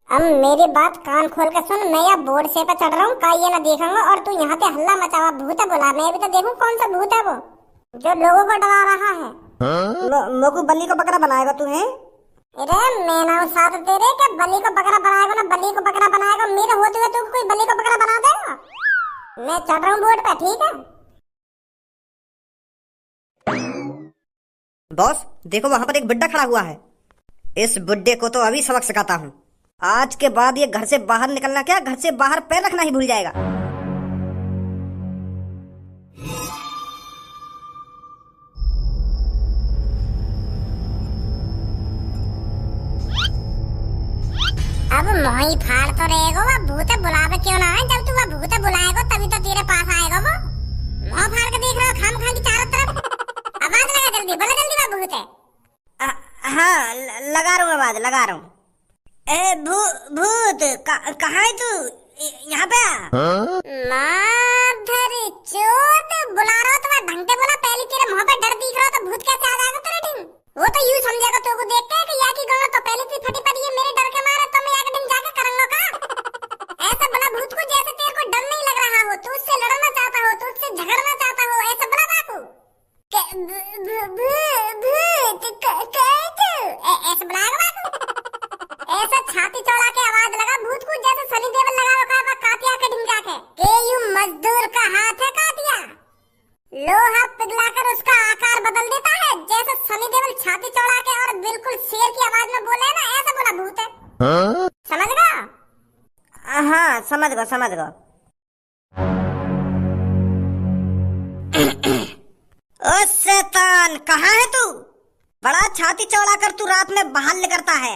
अब मेरी बात कान खोल के सुन। मैं यहाँ बोर्ड से पे चढ़ रहा हूँ, का ये ना देखूंगा, और तू यहाँ पे हल्ला मचावा भूत है बोला। मैं भी तो देखूं कौन सा भूत है वो जो लोगों को डरा रहा है। मोकू बल्ली को बकरा बनाएगा तू है? अरे मैं ना साथ तेरे क्या बलि को बकरा बनाएगा ना बलि को बकरा बनाएगा। मेरे होते हुए तू कोई बलि को बकरा बना देगा? मैं चढ़ रहा हूँ बोर्ड पे, ठीक है? बॉस देखो वहां पर एक बुड्ढा खड़ा हुआ है। इस बुड्ढे को तो अभी सबक सिखाता हूँ। आज के बाद ये घर से बाहर निकलना क्या, घर से बाहर पैर रखना ही भूल जाएगा। अब मोही फाड़ तो रहेगा वो भूत बुलावे क्यों ना है। जब तू वो भूत बुलाएगा तभी तो तेरे पास आएगा वो। मोह फाड़ के देख रहा हो खाम खा की चारों तरफ। आवाज लगा जल्दी, बोला जल्दी वो भूत है। हाँ लगा रहा हूँ, आवाज लगा रहा हूँ। ए भूत कहाँ है तू? यहाँ पे आ। माधर चोद बुला रहा हो तो मैं ढंग से बोला। पहले तेरे मुंह पे डर दिख रहा हो तो भूत कैसे आ जाएगा तेरे ढिंग? वो तो यूं समझेगा तो को देख के कि या की गाँव तो पहले से फटी पड़ी है मेरे डर के मारे, तो मैं आगे ढिंग जाके करूंगा का। ऐसा बोला भूत को जैसे तेरे को डर नहीं लग रहा हो, तू उससे लड़ना चाहता हो, तू उससे झगड़ना चाहता हो। ऐसा बोला बापू ऐसा बुलाएगा बापू। ऐसा छाती चौड़ा के आवाज लगा भूत को जैसे सनी देओल लगा रखा है कातिया के ढिंगा के यूं मजदूर का हाथ है कातिया। लोहा पिघलाकर उसका आकार बदल देता है जैसे सनी देओल छाती चौड़ा के और बिल्कुल शेर की आवाज में बोले ना। ऐसा बोला भूत है। समझ गया? हाँ समझ गया समझ गया। ओ शैतान कहाँ है तू? बड़ा छाती चौड़ा कर तू रात में बाहर निकलता है।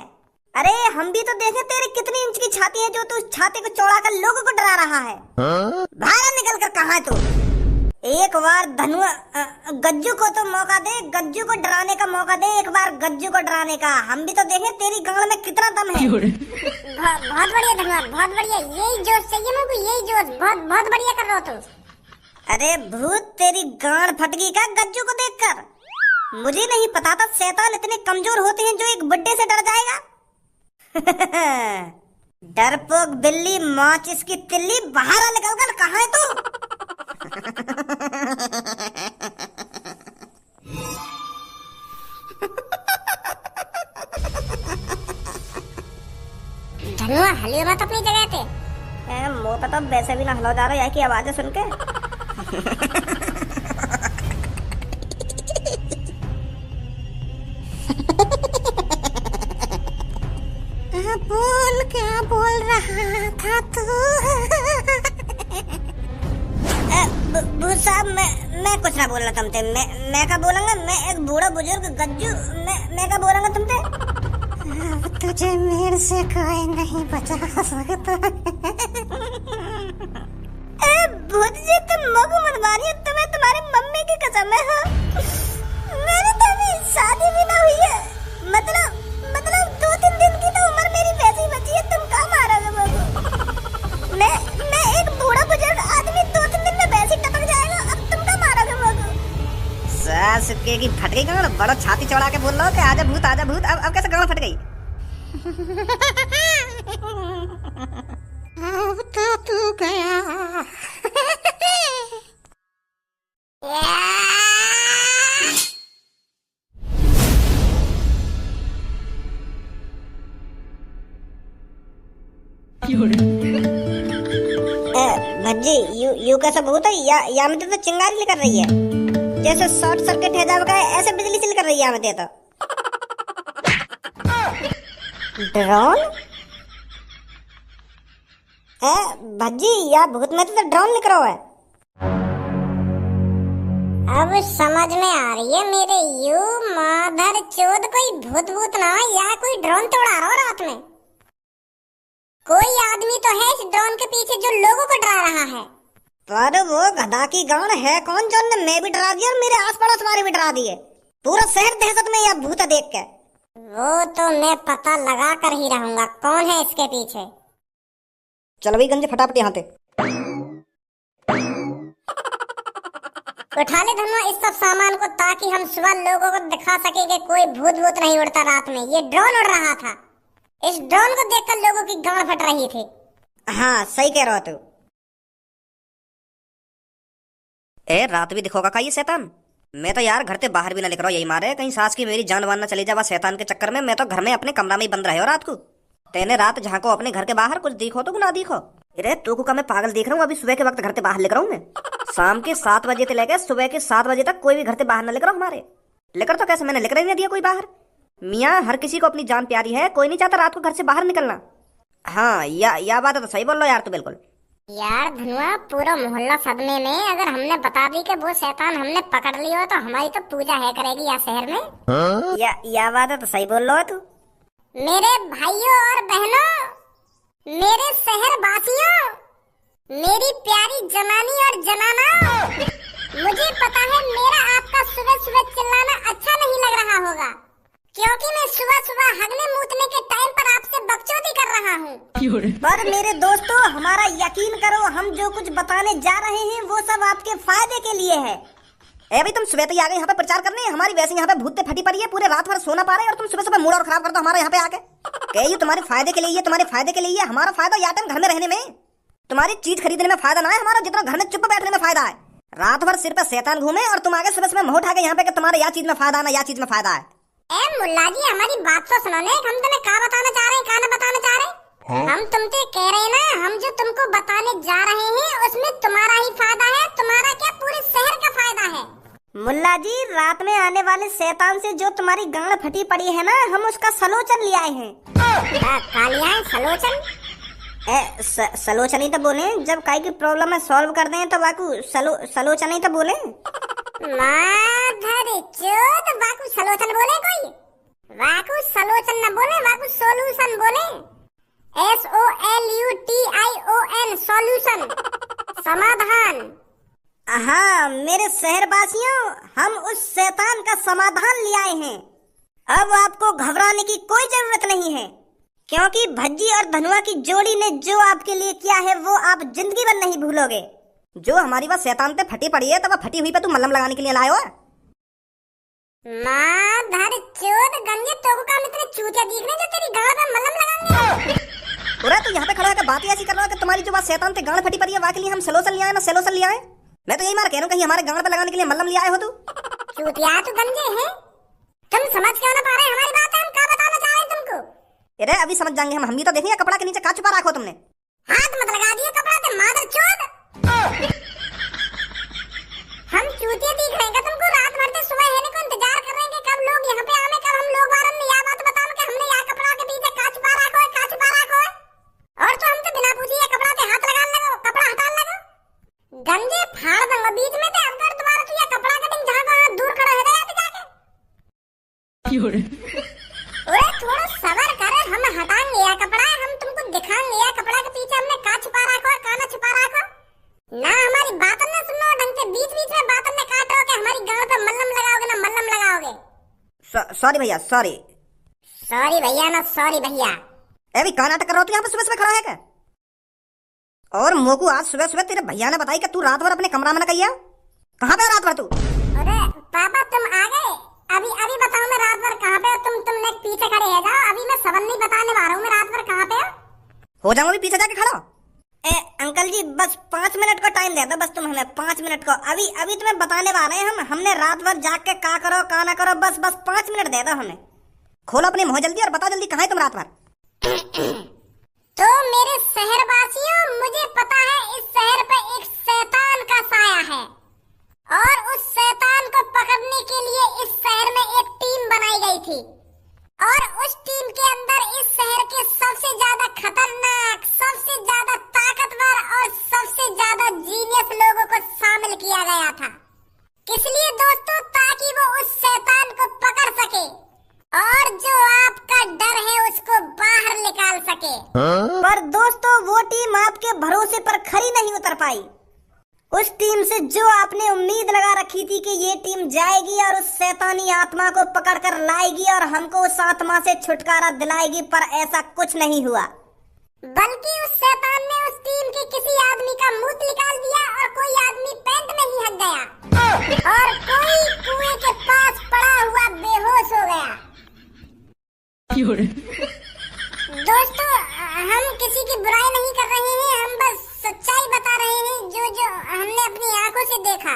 अरे हम भी तो देखे तेरे कितनी इंच की छाती है जो तू छाती को चौड़ा कर लोगों को डरा रहा है। बाहर निकल कर कहाँ है तू? एक बार गज्जू को तो मौका दे, गज्जू को डराने का मौका दे, एक बार गज्जू को डराने का। हम भी तो देखे तेरी गांड में कितना दम है। बहुत बढ़िया धन्यवाद, बहुत बढ़िया। यही जोश चाहिए मुझको, यही जोश। बहुत बहुत बढ़िया कर रहा हो तू। अरे भूत तेरी गांड फट गई क्या गज्जू को देखकर? मुझे नहीं पता था शैतान इतने कमजोर होते हैं जो एक बुड्ढे से डर जाएगा। डरपोक बिल्ली माचिस की तिल्ली, बाहर आ निकल कर। कहाँ है तू? धनुआ हलियो मत अपनी जगह पे। मुंह पे तो वैसे भी ना हिला जा रहा है की आवाजें सुन के। बोल क्या बोल रहा था तू? भूत साहब मैं कुछ ना बोल रहा तुमसे। मैं क्या बोलूंगा? मैं एक बूढ़ा बुजुर्ग गज्जू, मैं क्या बोलूंगा तुमसे? अब तुझे मेरे से कोई नहीं बचा सकता। भूत जी तुम मोको मनवानी हो, तुम्हें तुम्हारी मम्मी की कसम है। हाँ मेरी तो अभी शादी भी ना हुई है। मतलब 2-3 दिन की तो उम्र मेरी वैसी बची है। तुम कहाँ मारोगे मोको? मैं एक बूढ़ा बुजुर्ग आदमी 2-3 दिन में वैसे टपक जाएगा। अब तुम कहाँ मारोगे मोको? सास की फट गई गांड। बड़ा छाती चौड़ा के बोल रहा हो कि आजा भूत आजा भूत। अब कैसे गांड फट गई? अब तो तू गया। भज्जी यू कैसा भूत है? या में तो चिंगारी निकल रही है जैसे शॉर्ट सर्किट है जाएगा, ऐसे बिजली चल कर रही है। में तो ड्रोन है भज्जी, या भूत में तो ड्रोन निकल रहा है। अब समझ में आ रही है मेरे यू माधर चोद। कोई भूत भूत ना या कोई ड्रोन तोड़ा रहा हो रात में। कोई आदमी तो है इस ड्रोन के पीछे जो लोगों को डरा रहा है। पर वो गधा की गांड है कौन जो ने मैं भी डरा दिया और मेरे आस पड़ोस वाले भी डरा दिए। पूरा शहर दहशत में या भूत देख के। वो तो मैं पता लगा कर ही रहूंगा कौन है इसके पीछे। चलो भाई गंजे फटाफट यहाँ पे उठा ले धनुआ इस सब सामान को, ताकि हम सुबह लोगों को दिखा सके कि कोई भूत भूत नहीं उड़ता रात में। ये ड्रोन उड़ रहा था। इस ड्रोन को देखकर लोगों की गांड फट रही थी। हाँ सही कह रहा हो तू। ए रात भी दिखोगा का ये शैतान? मैं तो यार घर से बाहर भी ना निकल रहा, यही मारे कहीं सास की मेरी जान वान ना चली जावा शैतान के चक्कर में। मैं तो घर में अपने कमरा में ही बंद रहे हो रात को। तेने रात झांको अपने घर के बाहर, कुछ दिखो तो ना दिखो। अरे तू को का मैं पागल देख रहा हूँ? अभी सुबह के वक्त घर से बाहर लेकर हूँ मैं। शाम के 7 बजे से लेकर सुबह के 7 बजे तक कोई भी घर से बाहर ना लेकर हमारे। लेकर तो कैसे, मैंने लेकर ही नहीं दिया कोई बाहर। मियाँ हर किसी को अपनी जान प्यारी है, कोई नहीं चाहता रात को घर से बाहर निकलना। हाँ या बात है तो सही बोल रहा यार तू बिल्कुल। यार धनुआ, पूरा मोहल्ला सदमे में। अगर हमने बता दी कि वो शैतान हमने पकड़ लिया तो हमारी तो पूजा है करेगी यहाँ शहर में। या बात है तो सही बोल रहा है तू। मेरे भाइयों और बहनों, मेरे शहर वासियों, मेरी प्यारी जनानी और जनाना, मुझे पता है मेरा आपका सुबह सुबह चिल्लाना अच्छा नहीं लग रहा होगा, क्योंकि मैं सुबह सुबह हगने मूतने के टाइम पर आपसे बकचोदी कर रहा हूँ। पर मेरे दोस्तों, हमारा यकीन करो, हम जो कुछ बताने जा रहे हैं वो सब आपके फायदे के लिए है। ए भाई तुम सुबह तो आ गए यहाँ पे प्रचार करने, हमारी वैसे यहाँ पे भूतते फटी पड़ी है, पूरे रात भर सोना पा रहे हैं और तुम सुबह सुबह मूड और खराब कर दो हमारे यहाँ पे आके। ये तुम्हारे फायदे के लिए, तुम्हारे फायदे के लिए। हमारा फायदा या टाइम घर में रहने में, तुम्हारी चीज खरीदने में फायदा ना है हमारा, जितना घर में चुप बैठने में फायदा है। रात भर सिर पे शैतान घूमे और तुम आगे सुबह सुबह मुंह उठा के यहाँ पे कि तुम्हारे या चीज में फायदा ना या चीज में फायदा है। ए मुल्ला जी, हमारी बात तो सुनो ने, हम तुम्हें क्या बताना चाह रहे हैं, क्या ना बताना चाह रहे हैं। हम तुमसे कह रहे हैं ना, हम जो तुमको बताने जा रहे हैं उसमें तुम्हारा ही फायदा है, तुम्हारा क्या पूरे शहर का फायदा है। मुल्ला जी, रात में आने वाले शैतान से जो तुम्हारी गांड फटी पड़ी है ना, हम उसका सलोचन ले आए हैं। क्या लिया है? सलोचन? सलोचन ही तो बोले, जब काई की प्रॉब्लम है सॉल्व कर दें तो वाकू सलोचन ही तो बोले। माधर चोद, वाकू सलोचन बोले कोई? वाकू सलोचन न बोले, वाकू सोल्यूशन बोले। SOLUTION, सॉल्यूशन, समाधान। हाँ मेरे शहरवासियों, हम उस शैतान का समाधान ले आए हैं। अब आपको घबराने की कोई जरूरत नहीं है, क्योंकि भज्जी और धनुआ की जोड़ी ने जो आपके लिए किया है वो आप जिंदगी भर नहीं भूलोगे। जो हमारी बात शैतान पे फटी पड़ी है, तब फटी हुई पे तू मलहम लगाने के लिए लाए हो? माधर चोद गंजे, तो को काम इतने चूतिया दिख रहे जो तेरी गांड पे मलहम लगाएंगे। अरे तू यहाँ पे खड़ा होकर बात ऐसी कर रहा है कि तुम्हारी जो बात शैतान पे गांड फटी पड़ी है, वाकई हम सलोसन ले आए ना सलोसन ले आए। मैं तो यही मार कह रहा हूँ, कहीं हमारे गांड पे लगाने के लिए मलहम ले आए हो तू? चूतिया तू गंजे है, तुम समझ क्यों ना पा रहे हमारी बात है, हम क्या बताना चाह रहे हैं तुमको। अरे अभी समझ जाएंगे हम भी तो देखेंगे कपड़ा के नीचे का छुपा रखो तुमने। हाथ मत लगा दिए कपड़ा पे, माधर चोद। हम चूतिया दिख रहे हैं तुमको? रात भर से सुबह है को इंतजार कर रहे हैं कि कब लोग यहाँ पे आवे, कब हम लोग बारन में यह बात बताओ कि हमने यहाँ कपड़ा के पीछे का छुपा रखो है, का छुपा रखो है। और तो हम तो बिना पूछे ये कपड़ा पे हाथ लगाने लगो, कपड़ा हटाने लगो। गंजे फाड़ दूंगा बीच में से, अगर तुम्हारा तो ये कपड़ा कटिंग जहाँ का दूर खड़ा है जाके। ओए थोड़ा सबर कर, हम हटाएंगे यह कपड़ा, हम तुमको दिखाएंगे यह कपड़ा के पीछे हमने का छुपा रखो है, का ना छुपा रखो। ना हमारी बात न सुनो ढंग से, बीच बीच में बात में काट रहे हो कि हमारी गांड पे मल्लम लगाओगे ना मल्लम लगाओगे। सॉरी भैया, सॉरी। सॉरी भैया ना सॉरी भैया। अभी कहाँ नाटक कर रहा हो तू यहाँ पे सुबह सुबह खड़ा है क्या? और मोकू आज सुबह सुबह तेरे भैया ने बताई कि तू रात भर अपने कमरा में न कहिया। कहाँ पे रात भर तू? अरे पापा तुम आ गए, अभी अभी बताओ मैं रात भर कहाँ पे, तुमने पीछे खड़े है जाओ, अभी मैं सबन नहीं बताने वाला हूँ मैं रात भर कहाँ पे हो जाऊंगा अभी पीछे जाके खड़ा। अंकल जी बस 5 मिनट का टाइम दे दो, बस तुम हमें 5 मिनट को, अभी तुम्हें बताने वाले हैं हमने रात भर जाग के का करो का ना करो, बस 5 मिनट दे दो हमें। खोलो अपने मुंह जल्दी और बताओ जल्दी कहाँ है तुम रात भर? तो मेरे शहरवासियों, मुझे पता है इस शहर पे एक शैतान का साया है, और उस शैतान को पकड़ने के लिए इस शहर में एक टीम बनाई गई थी, और उस टीम के अंदर इस शहर के सबसे ज्यादा खतरनाक, सबसे ज्यादा ताकतवर और सबसे ज्यादा जीनियस लोगों को शामिल किया गया था। किस लिए दोस्तों? ताकि वो उस शैतान को पकड़ सके और जो आपका डर है उसको बाहर निकाल सके। पर दोस्तों वो टीम आपके भरोसे पर खरी नहीं उतर पाई। उस टीम से जो आपने उम्मीद लगा रखी थी कि ये टीम जाएगी और उस शैतानी आत्मा को पकड़कर लाएगी और हमको उस आत्मा से छुटकारा दिलाएगी, पर ऐसा कुछ नहीं हुआ, बल्कि उस शैतान ने उस टीम के किसी आदमी का मुंह निकाल दिया और कोई आदमी पैंट में ही हट गया और कोई कुएं के पास पड़ा हुआ बेहोश हो गया। दोस्तों हम किसी की बुराई नहीं कर रहे हैं, हम बस सच्चाई बता रहे हैं जो जो हमने अपनी आंखों से देखा।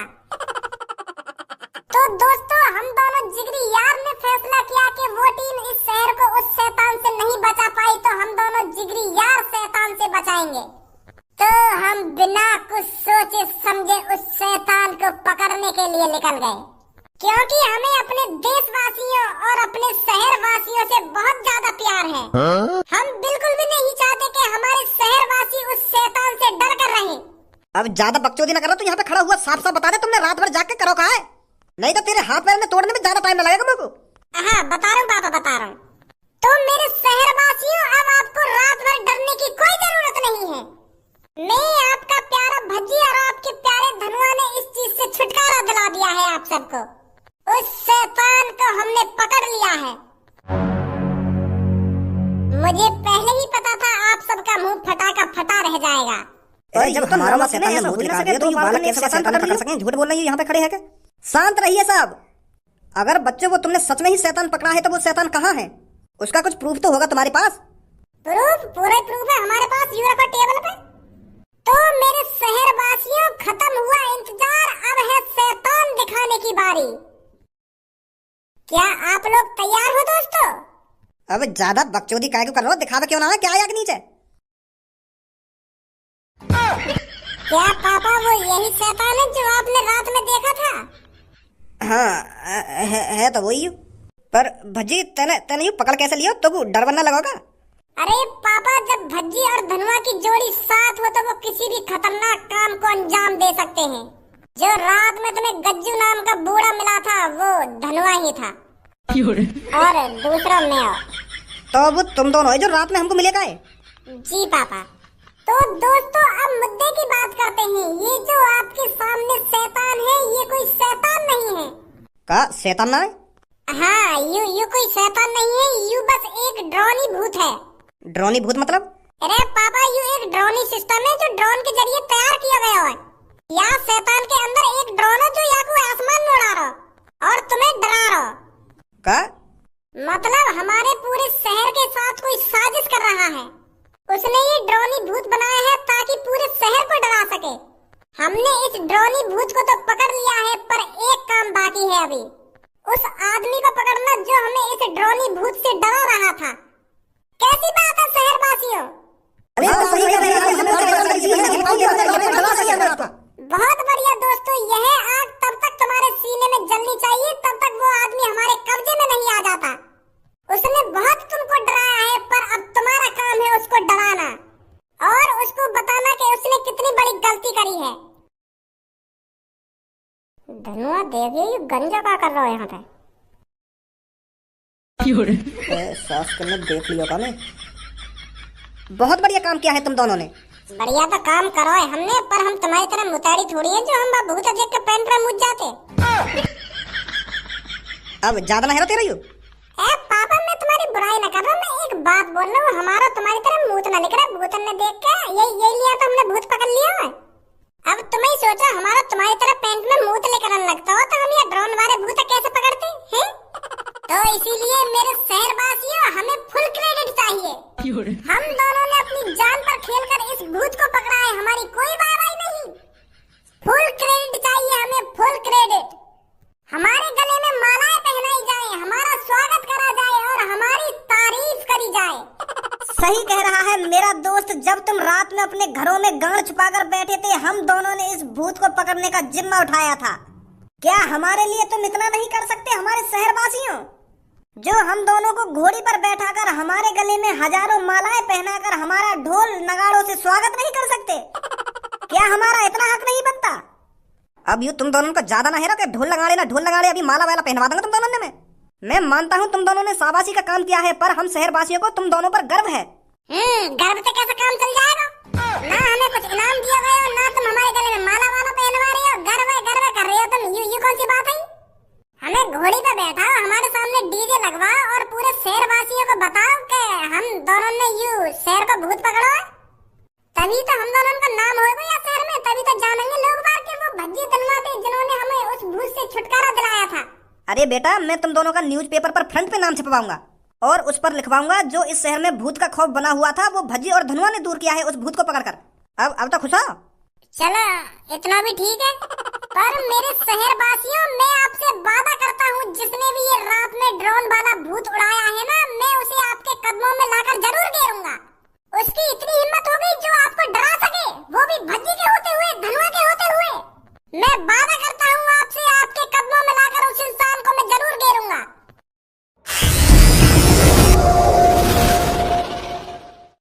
तो दोस्तों हम दोनों जिगरी यार ने फैसला किया कि वो टीम इस शहर को उस शैतान से नहीं बचा पाई, तो हम दोनों जिगरी यार शैतान से बचाएंगे। तो हम बिना कुछ सोचे समझे उस शैतान को पकड़ने के लिए निकल गए, क्योंकि हमें अपने देशवासियों और अपने शहरवासियों से बहुत ज्यादा प्यार है। हम बिल्कुल भी नहीं चाहते कि हमारे शहरवासी उस शैतान से डर कर रहें। अब ज्यादा बकचोदी ना करो, तू यहाँ पे खड़ा हुआ साफ साफ बता दे तुमने रात भर जाग के करो कहा है, नहीं तो तेरे हाथ पैर में तोड़ने में ज्यादा टाइम न लगेगा मेरे को। हाँ बता रहा हूँ पापा, बता रहा हूँ। तो मेरे शहरवासियों अब आपको रात भर डरने की कोई जरूरत नहीं है। मैं आपका प्यारा भज्जी और आपके प्यारे धनुआ ने इस चीज से छुटकारा दिला दिया है आप सबको। उस शैतान को हमने पकड़ लिया है। मुझे पहले ही पता था आप सबका मुंह फटा का फटा रह जाएगा। अरे जब हमारा शैतान ने भूत निकाल दिया तो बालक कैसे शैतान पकड़ सकें? झूठ बोल रही है यहाँ पे खड़े हैं क्या? शांत रहिए सब। अगर बच्चों वो तुमने सच में ही शैतान पकड़ा है तो वो शैतान कहाँ है? उसका कुछ प्रूफ तो होगा तुम्हारे पास। प्रूफ? पूरे प्रूफ है हमारे पास, यू रखो टेबल पे। तो मेरे शहरवासियों खत्म हुआ इंतजार, अब है शैतान दिखाने की बारी। क्या आप लोग तैयार हो दोस्तों? अब ज्यादा बकचोदी काहे को कर रहे हो? दिखावे क्यों ना है? क्या आया के नीचे? क्या पापा वो यही शैतान है जो आपने रात में देखा था? हाँ है तो वही। पर भज्जी तेने यूं पकड़ कैसे लियो? तो डर बनना लगेगा। अरे पापा जब भज्जी और धनुआ की जोड़ी साथ हो तो वो किसी भी खतरनाक काम को अंजाम दे सकते हैं। जो रात में तुम्हें गज्जू नाम का बूढ़ा मिला था वो धनुआ ही था, और दूसरा मैं। तो वो तुम दोनों है जो रात में हमको मिलेगा है? जी पापा। तो दोस्तों अब मुद्दे की बात करते हैं। ये जो आपके सामने शैतान है ये कोई शैतान नहीं है। का शैतान ना है? हाँ यू कोई शैतान नहीं है, यू बस एक ड्रोनी भूत है। ड्रोनी भूत मतलब? अरे पापा यू एक ड्रोनी सिस्टम है जो ड्रोन के जरिए तैयार किया गया है। यहाँ शैतान के अंदर एक ड्रोन है जो यहाँ को आसमान में उड़ा रहा और तुम्हें डरा रहा। का मतलब हमारे पूरे शहर के साथ कोई साजिश कर रहा है। उसने ये ड्रोनी भूत बनाया है ताकि पूरे शहर को डरा सके। हमने इस ड्रोनी भूत को तो पकड़ लिया है, पर एक काम बाकी है अभी। उस आदमी को पकड़ना जो हमें इस ड्रोनी भूत से डरा रहा था। कैसी बात है शहरवासियों? बहुत बढ़िया दोस्तों, यह आग तब तक तुम्हारे सीने में जलनी चाहिए तब तक वो आदमी हमारे कब्जे में नहीं आ जाता। उसने बहुत तुमको डराया है, पर अब तुम्हारा काम है उसको डराना और उसको बताना कि उसने कितनी बड़ी गलती करी है। धनुआ देखिए ये गंजा क्या कर रहा है यहाँ पे। सास करने देख लियो का मैं। बहुत बढ़िया काम किया है तुम दोनों ने। बढ़िया तो काम करो है हमने, पर हम तुम्हारी तरह मुतारी थोड़ी है जो हम भूत देख के पैंट पे मुझ जाते। अब ज्यादा ना हेरो तेरा यू। पापा मैं तुम्हारी बुराई ना कर रहा, मैं एक बात बोल रहा हूँ। हमारा तुम्हारी तरह मुंह ना निकला। भूतन ने देख के ये लिया तो हमने भूत पकड़ लिया है। अब तुम ही सोचो हमारा तुम्हारी तरह पैंट में मुंह निकलने लगता हो तो हम ये ड्रोन वाले भूत कैसे पकड़ते हैं? तो इसीलिए मेरे शहरवासियों हमें फुल क्रेडिट चाहिए। हम दोनों ने अपनी जान पर खेलकर इस भूत को पकड़ा है, हमारी कोई वाहवाही नहीं। फुल क्रेडिट चाहिए हमें, फुल क्रेडिट। हमारे गले में मालाएं पहनाई जाए, हमारा स्वागत करा जाए और हमारी तारीफ करी जाए। सही कह रहा है मेरा दोस्त। जब तुम रात में अपने घरों में गांड छुपाकर बैठे थे, हम दोनों ने इस भूत को पकड़ने का जिम्मा उठाया था। क्या हमारे लिए तुम इतना नहीं कर सकते हमारे शहरवासियों, जो हम दोनों को घोड़ी पर बैठाकर हमारे गले में हजारों मालाएं पहनाकर हमारा ढोल नगाड़ों से स्वागत नहीं कर सकते? क्या हमारा इतना हक नहीं बनता? अब यू तुम दोनों को ज्यादा ना हेरो के ढोल लगाड़े अभी माला वाला पहनवा दूंगा तुम दोनों ने। मैं मानता हूँ तुम दोनों ने शाबाशी का काम किया है, पर हम शहरवासियों को तुम दोनों पर गर्व है। गर्व से कैसे काम चल जाएगा? ना हमें कुछ इनाम दिया गया ना तुम हमारे गले में माला वाला पहनवा रहे हो। गर्व कर रहे हो तुम। ये कौन सी बात है? हमें घोड़ी पे बैठा हमारे सामने डीजे लगवा और पूरे शहरवासियों को बताओ कि हम दोनों ने शहर को भूत पकड़ा है। तभी तो हम दोनों का नाम होगा या शहर में, तभी तो जानेंगे लोग बाहर के वो भज्जी धनुआ थे जिन्होंने हमें उस भूत से छुटकारा दिलाया था। अरे बेटा मैं तुम दोनों का न्यूज़पेपर पर फ्रंट पे नाम छपवाऊंगा और उस पर लिखवाऊंगा जो इस शहर में भूत का खौफ बना हुआ था वो भज्जी और धनुआ ने दूर किया है उस भूत को पकड़कर। अब तो खुश हो? चलो इतना भी ठीक है, पर मेरे शहर वासियों, मैं आपसे वादा करता हूँ जिसने भी ये रात में ड्रोन वाला भूत उड़ाया है ना, मैं उसे आपके कदमों में लाकर